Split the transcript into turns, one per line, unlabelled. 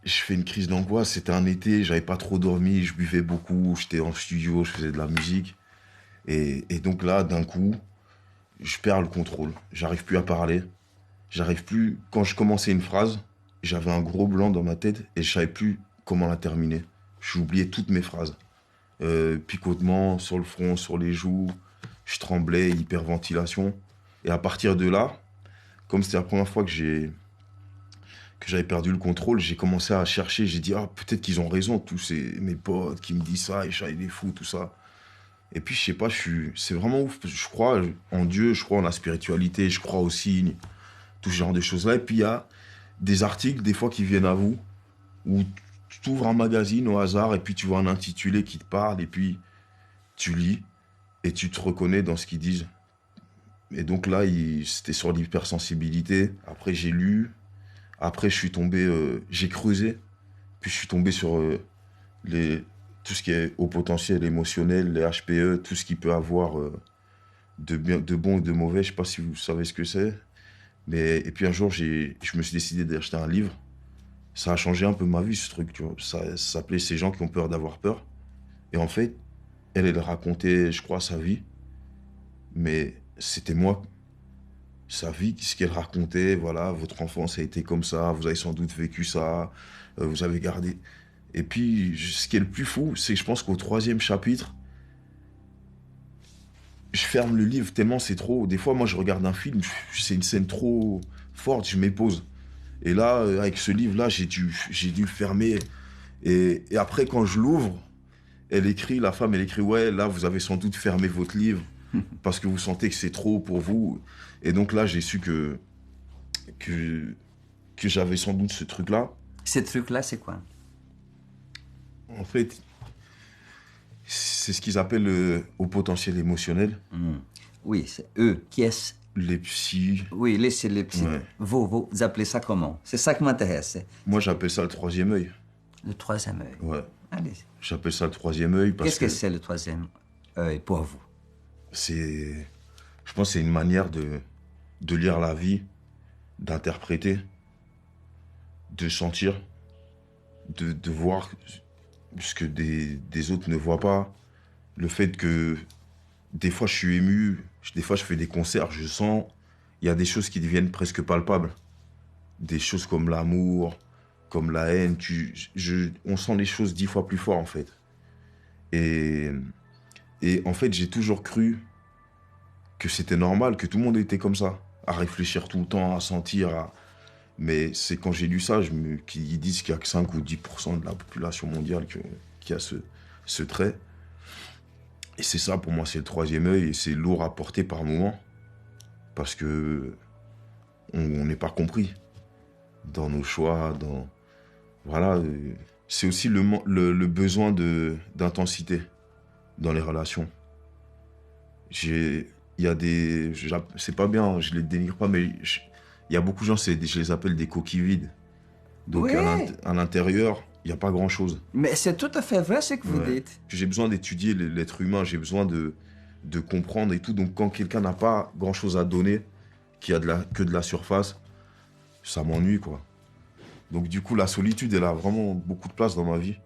je fais une crise d'angoisse. C'était un été, j'avais pas trop dormi, je buvais beaucoup, j'étais en studio, je faisais de la musique. Et donc là, d'un coup, je perds le contrôle. J'arrive plus à parler. J'arrive plus. Quand je commençais une phrase, j'avais un gros blanc dans ma tête et je savais plus comment la terminer. J'oubliais toutes mes phrases. Picotement sur le front, sur les joues. Je tremblais, hyperventilation. Et à partir de là, comme c'était la première fois que j'avais perdu le contrôle, j'ai commencé à chercher. J'ai dit, ah, peut-être qu'ils ont raison, mes potes qui me disent ça, et ça, il est fou, tout ça. Et puis, je sais pas, c'est vraiment ouf. Je crois en Dieu, je crois en la spiritualité, je crois aux signes, tout ce genre de choses-là. Et puis, il y a des articles, des fois, qui viennent à vous, où tu ouvres un magazine au hasard, et puis tu vois un intitulé qui te parle, et puis tu lis, et tu te reconnais dans ce qu'ils disent. Et donc là, c'était sur l'hypersensibilité. Après, j'ai lu. Après, je suis tombé, j'ai creusé. Puis je suis tombé sur les, tout ce qui est haut potentiel émotionnel, les HPE, tout ce qui peut avoir de bon et de mauvais. Je sais pas si vous savez ce que c'est. Et puis un jour, je me suis décidé d'acheter un livre. Ça a changé un peu ma vie, ce truc, tu vois. Ça s'appelait Ces gens qui ont peur d'avoir peur. Et en fait, elle racontait, je crois, sa vie. Mais c'était moi, sa vie, ce qu'elle racontait. Voilà, votre enfance a été comme ça, vous avez sans doute vécu ça, vous avez gardé. Et puis, ce qui est le plus fou, c'est que je pense qu'au troisième chapitre, je ferme le livre tellement c'est trop. Des fois, moi, je regarde un film, c'est une scène trop forte, je m'épose. Et là, avec ce livre-là, j'ai dû le fermer. Et après, quand je l'ouvre, la femme, elle écrit, ouais, là, vous avez sans doute fermé votre livre parce que vous sentez que c'est trop pour vous. Et donc là, j'ai su que, que j'avais sans doute ce truc-là.
Ce truc-là, c'est quoi?
En fait, c'est ce qu'ils appellent le haut potentiel émotionnel.
Oui, c'est eux. Qui est-ce?
Les psys.
Oui, c'est les psy.
Ouais.
Vous appelez ça comment? C'est ça qui m'intéresse.
Moi, j'appelle ça le troisième œil.
Le troisième œil.
Ouais.
Allez.
J'appelle ça le troisième œil parce
Qu'est-ce que c'est le troisième œil pour vous?
je pense que c'est une manière de lire la vie, d'interpréter, de sentir, de voir ce que des autres ne voient pas. Le fait que des fois je suis ému, des fois je fais des concerts, je sens, il y a des choses qui deviennent presque palpables. Des choses comme l'amour, comme la haine, on sent les choses 10 fois plus fort en fait. Et en fait, j'ai toujours cru que c'était normal, que tout le monde était comme ça, à réfléchir tout le temps, à sentir. Mais c'est quand j'ai lu ça, qu'ils disent qu'il n'y a que 5 ou 10% de la population mondiale qui a ce trait. Et c'est ça, pour moi, c'est le troisième œil, et c'est lourd à porter par moments, parce que on n'est pas compris dans nos choix, Voilà, c'est aussi le besoin d'intensité dans les relations. Il y a c'est pas bien, je les dénigre pas, mais il y a beaucoup de gens, je les appelle des coquilles vides. Donc
Oui.
à l'intérieur, il n'y a pas grand-chose.
Mais c'est tout à fait vrai ce que vous
Ouais.
dites.
J'ai besoin d'étudier l'être humain, j'ai besoin de comprendre et tout. Donc quand quelqu'un n'a pas grand-chose à donner, qui a que de la surface, ça m'ennuie, quoi. Donc du coup, la solitude, elle a vraiment beaucoup de place dans ma vie.